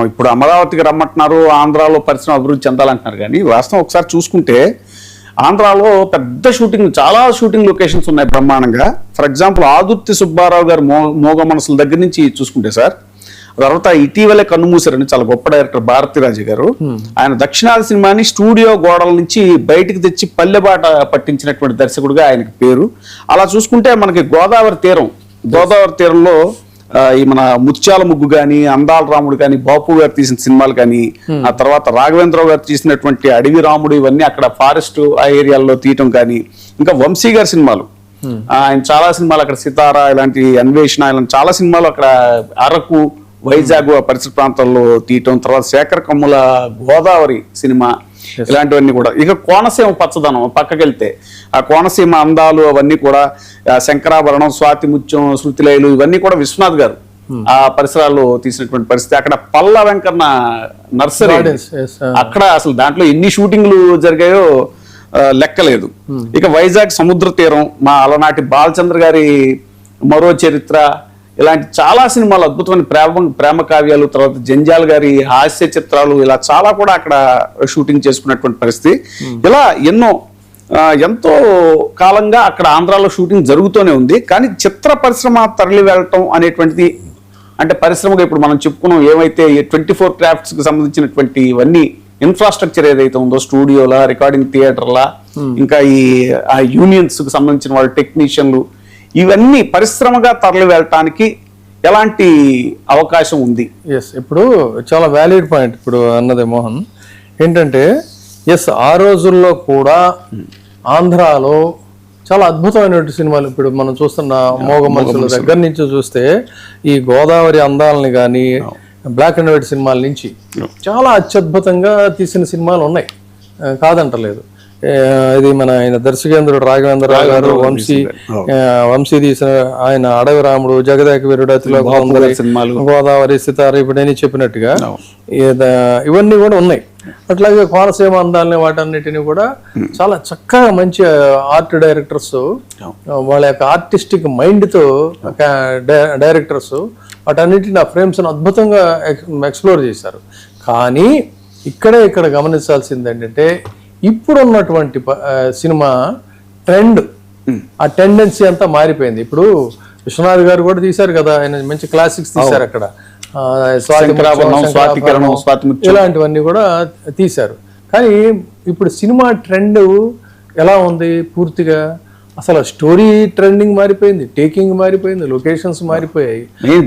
ఇప్పుడు అమరావతికి రమ్మంటున్నారు, ఆంధ్రాలో పరిశ్రమ అభివృద్ధి చెందాలంటున్నారు. కానీ వాస్తవం ఒకసారి చూసుకుంటే ఆంధ్రాలో పెద్ద షూటింగ్, చాలా షూటింగ్ లొకేషన్స్ ఉన్నాయి బ్రహ్మాండంగా. ఫర్ ఎగ్జాంపుల్ ఆదుర్తి సుబ్బారావు గారు మోగ మనసుల దగ్గర నుంచి చూసుకుంటే సార్, తర్వాత ఇటీవలే కన్నుమూసారని చాలా గొప్ప డైరెక్టర్ భారతీరాజు గారు, ఆయన దక్షిణాది సినిమాని స్టూడియో గోడల నుంచి బయటికి తెచ్చి పల్లెబాట పట్టించినటువంటి దర్శకుడిగా ఆయనకి పేరు. అలా చూసుకుంటే మనకి గోదావరి తీరంలో ఈ మన ముత్యాల ముగ్గు కానీ, అందాల రాముడు కానీ, బాపు గారు తీసిన సినిమాలు కానీ, ఆ తర్వాత రాఘవేంద్రరావు గారు తీసినటువంటి అడవి రాముడు, ఇవన్నీ అక్కడ ఫారెస్ట్ ఆ ఏరియాల్లో తీయటం కానీ, ఇంకా వంశీ గారి సినిమాలు, ఆయన చాలా సినిమాలు అక్కడ సితారా ఇలాంటి, అన్వేషణ ఇలాంటి చాలా సినిమాలు అక్కడ అరకు, వైజాగ్ పరిసర ప్రాంతాల్లో తీయటం, తర్వాత శేఖర్ కమ్ముల గోదావరి సినిమా, ఇలాంటివన్నీ కూడా. ఇక కోనసీమ పచ్చదనం పక్కకెళ్తే ఆ కోనసీమ అందాలు అవన్నీ కూడా, శంకరాభరణం, స్వాతి ముత్యం, శృతిలయలు, ఇవన్నీ కూడా విశ్వనాథ్ గారు ఆ పరిసరాల్లో తీసినటువంటి పరిస్థితి. అక్కడ పల్ల వెంకన్న నర్సరీ, అక్కడ అసలు దాంట్లో ఎన్ని షూటింగ్లు జరిగాయో లెక్కలేదు. ఇక వైజాగ్ సముద్ర తీరం, మా అలనాటి బాలచంద్ర గారి మరో చరిత్ర, ఇలాంటి చాలా సినిమాలు, అద్భుతమైన ప్రేమ కావ్యాలు, తర్వాత జంజాల్ గారి హాస్య చిత్రాలు, ఇలా చాలా కూడా అక్కడ షూటింగ్ చేసుకున్నటువంటి పరిస్థితి. ఇలా ఎంతో కాలంగా అక్కడ ఆంధ్రాలో షూటింగ్ జరుగుతూనే ఉంది. కానీ చిత్ర పరిశ్రమ తరలి వెళ్ళటం అనేటువంటిది, అంటే పరిశ్రమగా ఇప్పుడు మనం చెప్పుకున్నాం ఏమైతే 24 క్రాఫ్ట్స్కి సంబంధించినటువంటి ఇవన్నీ ఇన్ఫ్రాస్ట్రక్చర్ ఏదైతే ఉందో, స్టూడియోలా, రికార్డింగ్ థియేటర్లా, ఇంకా ఈ యూనియన్స్కి సంబంధించిన వాళ్ళ టెక్నీషియన్లు, ఇవన్నీ పరిశ్రమగా తరలి వెళ్ళటానికి ఎలాంటి అవకాశం ఉంది? ఎస్, ఇప్పుడు చాలా వ్యాలిడ్ పాయింట్ ఇప్పుడు అన్నది మోహన్. ఏంటంటే ఆ రోజుల్లో కూడా ఆంధ్రాలో చాలా అద్భుతమైనటువంటి సినిమాలు, ఇప్పుడు మనం చూస్తున్న మోగ మనసుల దగ్గర నుంచి చూస్తే, ఈ గోదావరి అందాలని కానీ, బ్లాక్ అండ్ వైట్ సినిమాల నుంచి చాలా అత్యద్భుతంగా తీసిన సినిమాలు ఉన్నాయి, కాదంటలేదు. ఇది మన ఆయన దర్శకేంద్రుడు రాఘవేంద్రరావు గారు, వంశీ తీసిన ఆయన అడవి రాముడు, జగదేక వీరుడు, అతిలో గోదావరి, సితార, ఇప్పుడు చెప్పినట్టుగా ఇవన్నీ కూడా ఉన్నాయి. అట్లాగే కోనసీమ అందాలని, వాటన్నిటిని కూడా చాలా చక్కగా మంచి ఆర్ట్ డైరెక్టర్స్, వాళ్ళ యొక్క ఆర్టిస్టిక్ మైండ్తో డైరెక్టర్స్ వాటన్నిటిని, ఆ ఫ్రేమ్స్ అద్భుతంగా ఎక్స్ప్లోర్ చేశారు. కానీ ఇక్కడ గమనించాల్సింది ఏంటంటే, ఇప్పుడున్నటువంటి సినిమా ట్రెండ్, ఆ టెండెన్సీ అంతా మారిపోయింది. ఇప్పుడు విశ్వనాథ్ గారు కూడా తీశారు కదా, ఆయన మంచి క్లాసిక్స్ తీశారు అక్కడ, ఇలాంటివన్నీ కూడా తీశారు. కానీ ఇప్పుడు సినిమా ట్రెండ్ ఎలా ఉంది పూర్తిగా, అసలు స్టోరీ ట్రెండింగ్ మారిపోయింది, టేకింగ్ మారిపోయింది, లొకేషన్స్ మారిపోయాయి,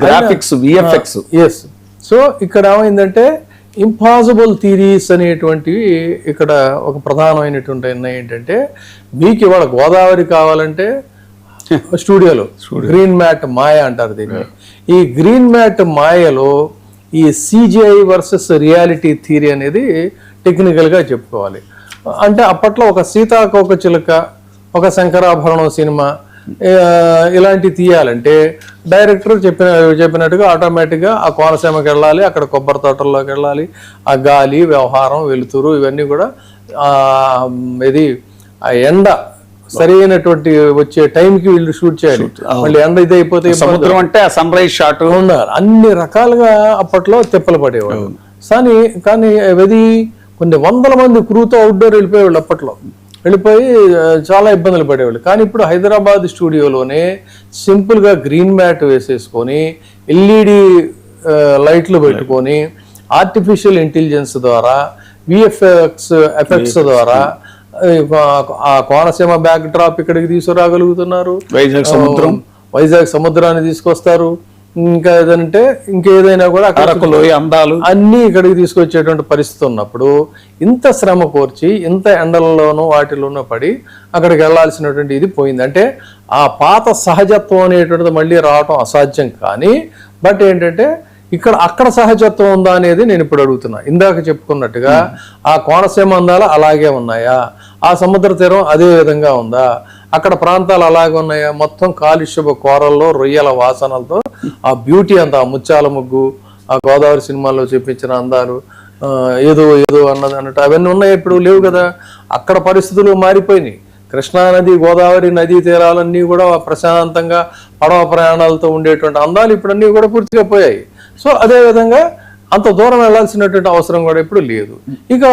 గ్రాఫిక్స్, విఎఫ్ఎక్స్. ఎస్. సో ఇక్కడ ఏమైందంటే ఇంపాసిబుల్ థీరీస్ అనేటువంటివి ఇక్కడ ఒక ప్రధానమైనటువంటి ఏంటంటే, మీకు ఇవాళ గోదావరి కావాలంటే స్టూడియోలో గ్రీన్ మ్యాట్ మాయ అంటారు దీన్ని. ఈ గ్రీన్ మ్యాట్ మాయలో ఈ CGI వర్సెస్ రియాలిటీ థియరీ అనేది టెక్నికల్గా చెప్పుకోవాలి. అంటే అప్పట్లో ఒక సీతాకోక చిలుక, ఒక శంకరాభరణం సినిమా ఇలాంటివి తీయాలంటే డైరెక్టర్ చెప్పినట్టుగా ఆటోమేటిక్గా ఆ కోనసీమకి వెళ్ళాలి, అక్కడ కొబ్బరి తోటల్లోకి వెళ్ళాలి, ఆ గాలి, వ్యవహారం, వెలుతురు, ఇవన్నీ కూడా ఇది ఆ ఎండ సరైనటువంటి వచ్చే టైంకి వీళ్ళు షూట్ చేయాలి. మళ్ళీ ఎండ ఇది అయిపోతే సముద్రం అంటే సన్ రైజ్ షాట్ ఉండాలి. అన్ని రకాలుగా అప్పట్లో తిప్పలు పడేవాళ్ళు. కానీ అది కొన్ని వందల మంది క్రూతో అవుట్డోర్ వెళ్ళిపోయేవాళ్ళు, అప్పట్లో వెళ్ళిపోయి చాలా ఇబ్బందులు పడేవాళ్ళు. కానీ ఇప్పుడు హైదరాబాద్ స్టూడియోలోనే సింపుల్గా గ్రీన్ మ్యాట్ వేసేసుకొని, LED లైట్లు పెట్టుకొని, ఆర్టిఫిషియల్ ఇంటెలిజెన్స్ ద్వారా, VFX ఎఫెక్ట్స్ ద్వారా ఆ కోనసీమ బ్యాక్ డ్రాప్ ఇక్కడికి తీసుకురాగలుగుతున్నారు. వైజాగ్ సముద్రాన్ని తీసుకొస్తారు. ఇంకా ఏదంటే ఇంకేదైనా కూడా అందాలు అన్నీ ఇక్కడికి తీసుకొచ్చేటువంటి పరిస్థితి ఉన్నప్పుడు, ఇంత శ్రమ కోర్చి, ఇంత ఎండలలోనూ వాటిలోనూ పడి అక్కడికి వెళ్లాల్సినటువంటి ఇది పోయింది. అంటే ఆ పాత సహజత్వం అనేటువంటిది మళ్ళీ రావటం అసాధ్యం. కానీ బట్ ఏంటంటే అక్కడ సహజత్వం ఉందా అనేది నేను ఇప్పుడు అడుగుతున్నా. ఇందాక చెప్పుకున్నట్టుగా ఆ కోనసీమ అందాలు అలాగే ఉన్నాయా, ఆ సముద్ర తీరం అదే విధంగా ఉందా, అక్కడ ప్రాంతాలు అలాగే ఉన్నాయా, మొత్తం కాలుష్యపు కోరల్లో, రొయ్యల వాసనలతో ఆ బ్యూటీ అంతా, ఆ ముత్యాల ముగ్గు, ఆ గోదావరి సినిమాల్లో చూపించిన అందాలు, ఏదో అన్నట్టు అవన్నీ ఉన్నాయి, ఇప్పుడు లేవు కదా. అక్కడ పరిస్థితులు మారిపోయినాయి. కృష్ణానది, గోదావరి నదీ తీరాలన్నీ కూడా ప్రశాంతంగా పడవ ప్రయాణాలతో ఉండేటువంటి అందాలు ఇప్పుడు అన్నీ కూడా పూర్తిగా పోయాయి. సో అదేవిధంగా అంత దూరం వెళ్లాల్సినటువంటి అవసరం కూడా ఇప్పుడు లేదు. ఇక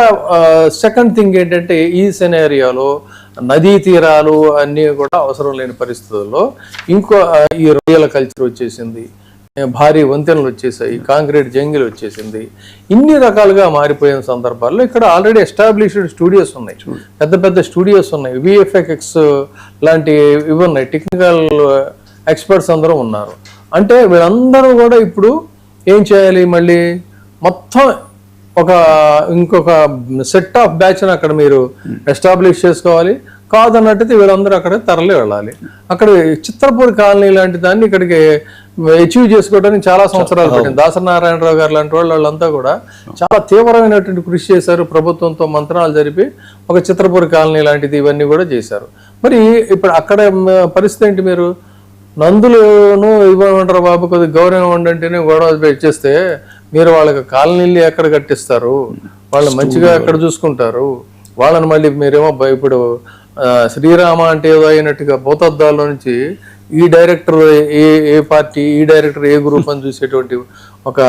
సెకండ్ థింగ్ ఏంటంటే, ఈ సెనేరియాలో నదీ తీరాలు అన్నీ కూడా అవసరం లేని పరిస్థితుల్లో ఇంకో ఈ రొయ్యల కల్చర్ వచ్చేసింది, భారీ వంతెనలు వచ్చేసాయి, కాంక్రీట్ జంగిల్ వచ్చేసింది. ఇన్ని రకాలుగా మారిపోయిన సందర్భాల్లో ఇక్కడ ఆల్రెడీ ఎస్టాబ్లిష్డ్ స్టూడియోస్ ఉన్నాయి, పెద్ద పెద్ద స్టూడియోస్ ఉన్నాయి, విఎఫ్ఎక్స్ లాంటి ఇవి ఉన్నాయి, టెక్నికల్ ఎక్స్పర్ట్స్ అందరూ ఉన్నారు. అంటే వీళ్ళందరూ కూడా ఇప్పుడు ఏం చేయాలి, మళ్ళీ మొత్తం ఇంకొక సెట్ ఆఫ్ బ్యాచ్ అక్కడ మీరు ఎస్టాబ్లిష్ చేసుకోవాలి. కాదన్నట్టయితే వీళ్ళందరూ అక్కడ తరలి వెళ్ళాలి. అక్కడ చిత్రపూర్ కాలనీ లాంటి దాన్ని ఇక్కడికి అచీవ్ చేసుకోవడానికి చాలా సంవత్సరాలు పట్టింది. దాసనారాయణరావు గారు లాంటి వాళ్ళంతా కూడా చాలా తీవ్రమైనటువంటి కృషి చేశారు. ప్రభుత్వంతో మంత్రాలు జరిపి ఒక చిత్రపూర్ కాలనీ లాంటిది ఇవన్నీ కూడా చేశారు. మరి ఇప్పుడు అక్కడ పరిస్థితి ఏంటి, మీరు నందులను ఇవ్వమంటారు బాబు, కొద్దిగా గౌరవం ఉండంటేనే గొడవ ఇచ్చేస్తే మీరు వాళ్ళకి కాలనీలు ఎక్కడ కట్టిస్తారు, వాళ్ళు మంచిగా ఎక్కడ చూసుకుంటారు వాళ్ళని? మళ్ళీ మీరేమో ఇప్పుడు శ్రీరామ అంటే ఏదో అయినట్టుగా భూతద్దాల నుంచి ఈ డైరెక్టర్ ఏ పార్టీ, ఈ డైరెక్టర్ ఏ గ్రూప్ అని చూసేటువంటి ఒక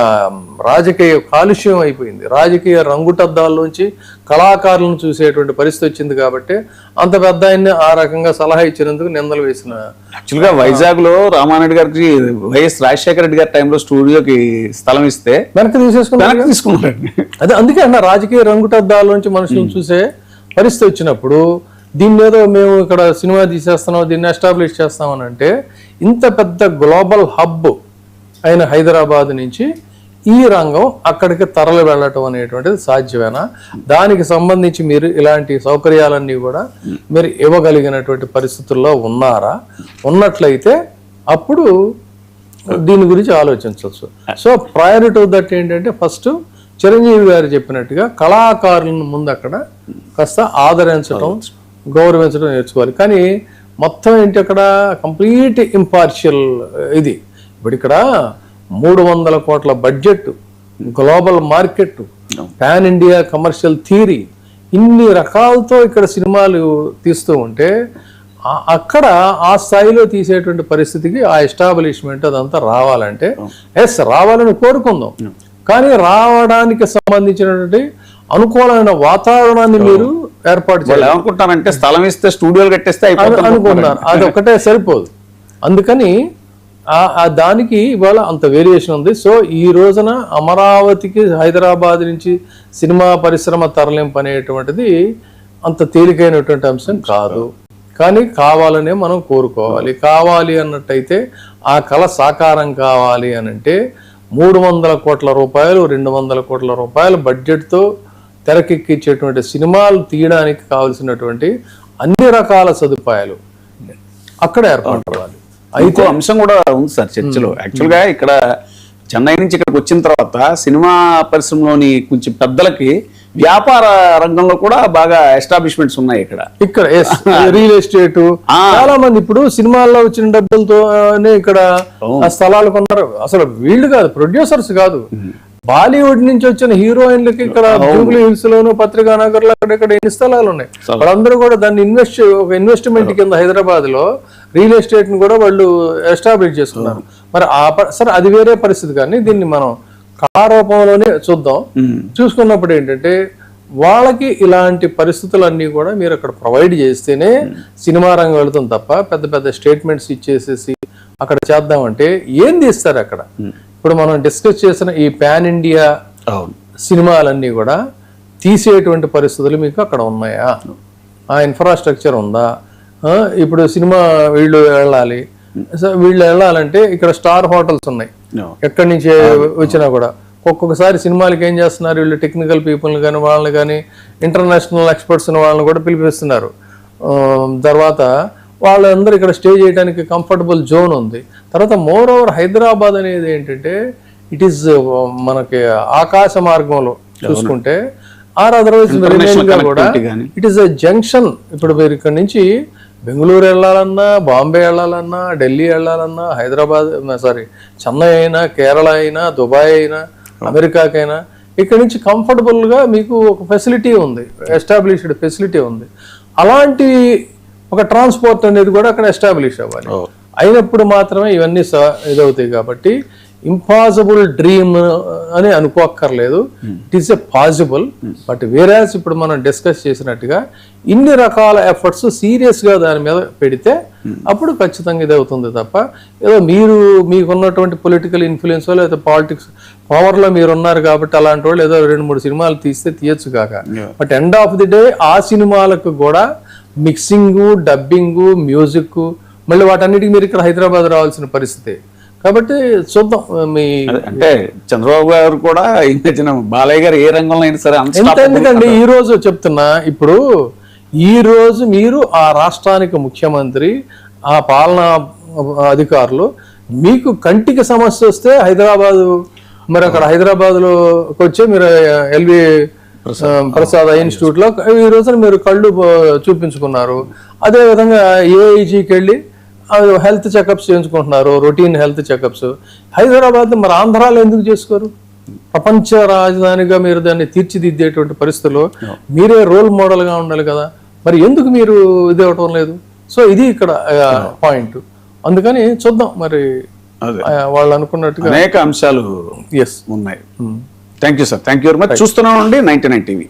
రాజకీయ కాలుష్యం అయిపోయింది. రాజకీయ రంగుటద్దాల్లోంచి కళాకారులను చూసేటువంటి పరిస్థితి వచ్చింది. కాబట్టి అంత పెద్ద ఆయన్ని ఆ రకంగా సలహా ఇచ్చినందుకు నిందలు వేసిన. యాక్చువల్గా వైజాగ్ లో రామారెడ్డి గారికి వైఎస్ రాజశేఖర రెడ్డి గారి టైంలో స్టూడియోకి స్థలం ఇస్తే వెనక్కి తీసుకున్నారు. అదే అందుకే అన్న, రాజకీయ రంగుటద్దాల్లోంచి మనుషులను చూసే పరిస్థితి వచ్చినప్పుడు దీన్ని ఏదో మేము ఇక్కడ సినిమా తీసేస్తున్నాం, దీన్ని ఎస్టాబ్లిష్ చేస్తామని అంటే, ఇంత పెద్ద గ్లోబల్ హబ్ అయిన హైదరాబాద్ నుంచి ఈ రంగం అక్కడికి తరలి వెళ్ళటం అనేటువంటిది సాధ్యమేనా? దానికి సంబంధించి మీరు ఇలాంటి సౌకర్యాలన్నీ కూడా మీరు ఇవ్వగలిగినటువంటి పరిస్థితుల్లో ఉన్నారా? ఉన్నట్లయితే అప్పుడు దీని గురించి ఆలోచించవచ్చు. సో ప్రయర్ టు దట్ ఏంటంటే, ఫస్ట్ చిరంజీవి గారు చెప్పినట్టుగా కళాకారులను ముందు అక్కడ కాస్త ఆదరించడం, గౌరవించడం నేర్చుకోవాలి. కానీ మొత్తం ఏంటి, అక్కడ కంప్లీట్ ఇంపార్షియల్ ఇది. ఇప్పుడు ఇక్కడ 300 కోట్ల budget, global market, pan India commercial theory, ఇన్ని రకాలతో ఇక్కడ సినిమాలు తీస్తూ ఉంటే అక్కడ ఆ స్థాయిలో తీసేటువంటి పరిస్థితికి ఆ ఎస్టాబ్లిష్మెంట్ అదంతా రావాలంటే రావాలని కోరుకుందాం. కానీ రావడానికి సంబంధించినటువంటి అనుకూలమైన వాతావరణాన్ని మీరు ఏర్పాటు చేయాలి. ఏమనుకుంటారంటే స్థలం ఇస్తే స్టూడియోలు కట్టేస్తే అనుకుంటున్నారు, అది ఒక్కటే సరిపోదు. అందుకని దానికి ఇవాళ అంత వేరియేషన్ ఉంది. సో ఈ రోజున అమరావతికి హైదరాబాద్ నుంచి సినిమా పరిశ్రమ తరలింపు అనేటువంటిది అంత తేలికైనటువంటి అంశం కాదు. కానీ కావాలనే మనం కోరుకోవాలి. కావాలి అన్నట్టయితే ఆ కళ సాకారం కావాలి అని అంటే 300 కోట్ల రూపాయలు, 200 కోట్ల రూపాయల బడ్జెట్తో తెరకెక్కించేటువంటి సినిమాలు తీయడానికి కావాల్సినటువంటి అన్ని రకాల సదుపాయాలు అక్కడ ఏర్పడాలి. అయితే అంశం కూడా ఉంది సార్ చర్చలో. యాక్చువల్గా ఇక్కడ చెన్నై నుంచి ఇక్కడికి వచ్చిన తర్వాత సినిమా పరిశ్రమలోని కొంచెం పెద్దలకి వ్యాపార రంగంలో కూడా బాగా ఎస్టాబ్లిష్మెంట్స్ ఉన్నాయి ఇక్కడ రియల్ ఎస్టేట్. చాలా మంది ఇప్పుడు సినిమాల్లో వచ్చిన డబ్బులతోనే ఇక్కడ స్థలాలు కొన్నారు. అసలు వీళ్ళు కాదు, ప్రొడ్యూసర్స్ కాదు, బాలీవుడ్ నుంచి వచ్చిన హీరోయిన్లకి ఇక్కడ జూబ్లీ హిల్స్ లోను, పత్రికా నగర్ లో అక్కడెక్కడ ఎన్ని స్థలాలు ఉన్నాయి. వాళ్ళందరూ కూడా దాన్ని ఒక ఇన్వెస్ట్మెంట్ కింద హైదరాబాద్ లో రియల్ ఎస్టేట్ ని కూడా వాళ్ళు ఎస్టాబ్లిష్ చేసుకున్నారు. మరి సరే అది వేరే పరిస్థితి. కానీ దీన్ని మనం కళారూపంలోనే చూద్దాం. చూసుకున్నప్పుడు ఏంటంటే, వాళ్ళకి ఇలాంటి పరిస్థితులన్నీ కూడా మీరు అక్కడ ప్రొవైడ్ చేస్తేనే సినిమా రంగం వెళుతుంది తప్ప పెద్ద పెద్ద స్టేట్మెంట్స్ ఇచ్చేసేసి అక్కడ చేద్దామంటే ఏం తీస్తారు అక్కడ? ఇప్పుడు మనం డిస్కస్ చేసిన ఈ పాన్ ఇండియా సినిమాలన్నీ కూడా తీసేటువంటి పరిస్థితులు మీకు అక్కడ ఉన్నాయా? ఆ ఇన్ఫ్రాస్ట్రక్చర్ ఉందా? ఇప్పుడు సినిమా వీళ్ళు వెళ్ళాలంటే ఇక్కడ స్టార్ హోటల్స్ ఉన్నాయి, ఎక్కడి నుంచి వచ్చినా కూడా. ఒక్కొక్కసారి సినిమాలకి ఏం చేస్తున్నారు, వీళ్ళు టెక్నికల్ పీపుల్ని కానీ వాళ్ళని కానీ ఇంటర్నేషనల్ ఎక్స్పర్ట్స్ని వాళ్ళని కూడా పిలిపిస్తున్నారు. తర్వాత వాళ్ళందరూ ఇక్కడ స్టే చేయడానికి కంఫర్టబుల్ జోన్ ఉంది. తర్వాత మోర్ ఓవర్ హైదరాబాద్ అనేది ఏంటంటే, ఇట్ ఈస్ మనకి ఆకాశ మార్గంలో చూసుకుంటే అదర్వైజ్ కూడా ఇట్ ఈస్ ఎ జంక్షన్. ఇప్పుడు మీరు ఇక్కడ నుంచి బెంగళూరు వెళ్ళాలన్నా, బాంబే వెళ్ళాలన్నా, ఢిల్లీ వెళ్ళాలన్నా, హైదరాబాద్ చెన్నై అయినా, కేరళ అయినా, దుబాయ్ అయినా, అమెరికాకైనా ఇక్కడ నుంచి కంఫర్టబుల్గా మీకు ఒక ఫెసిలిటీ ఉంది, ఎస్టాబ్లిష్డ్ ఫెసిలిటీ ఉంది. అలాంటి ఒక ట్రాన్స్పోర్ట్ అనేది కూడా అక్కడ ఎస్టాబ్లిష్ అవ్వాలి. అయినప్పుడు మాత్రమే ఇవన్నీ ఇదవుతాయి. కాబట్టి ఇంపాసిబుల్ డ్రీమ్ అని అనుకోక్కర్లేదు. It is a possible. But whereas ఇప్పుడు మనం డిస్కస్ చేసినట్టుగా ఇన్ని రకాల ఎఫర్ట్స్ సీరియస్గా దాని మీద పెడితే అప్పుడు ఖచ్చితంగా ఇది అవుతుంది తప్ప ఏదో మీకున్నటువంటి పొలిటికల్ ఇన్ఫ్లుయెన్స్ లేదా పాలిటిక్స్ పవర్లో మీరు ఉన్నారు కాబట్టి అలాంటి వాళ్ళు ఏదో 2-3 సినిమాలు తీస్తే తీయచ్చు కాక. But end of the day ఆ సినిమాలకు కూడా మిక్సింగ్, డబ్బింగ్, మ్యూజిక్, మళ్ళీ వాటన్నిటికీ మీరు ఇక్కడ హైదరాబాద్ రావాల్సిన పరిస్థితి. కాబట్టి చూద్దాం. అంటే చంద్రబాబు గారు కూడా ఈ మధ్యన బాలయ్య గారు ఏ రంగంలో అయినా సరే ఎందుకండి ఈ రోజు చెప్తున్నా, ఇప్పుడు ఈ రోజు మీరు ఆ రాష్ట్రానికి ముఖ్యమంత్రి, ఆ పాలనా అధికారులు, మీకు కంటికి సమస్య వస్తే హైదరాబాదు, మరి అక్కడ హైదరాబాద్లోకి వచ్చి మీరు ఎల్వి ప్రసాద్ ఇన్స్టిట్యూట్ లో ఈ రోజున మీరు కళ్ళు చూపించుకున్నారు. అదే విధంగా ఏఐజీకి వెళ్ళి హెల్త్ చెకప్స్ చేయించుకుంటున్నారు, రొటీన్ హెల్త్ చెకప్స్. హైదరాబాద్ మరి ఆంధ్రాలో ఎందుకు చేసుకోరు? ప్రపంచ రాజధానిగా మీరు దాన్ని తీర్చిదిద్దేటువంటి పరిస్థితుల్లో మీరే రోల్ మోడల్ గా ఉండాలి కదా, మరి ఎందుకు మీరు ఇది ఇవ్వటం లేదు? సో ఇది ఇక్కడ పాయింట్. అందుకని చూద్దాం మరి వాళ్ళు అనుకున్నట్టుగా అనేక అంశాలు ఉన్నాయి. Thank you sir, thank you very much. చూస్తున్నాం అండి 99 టీవీ.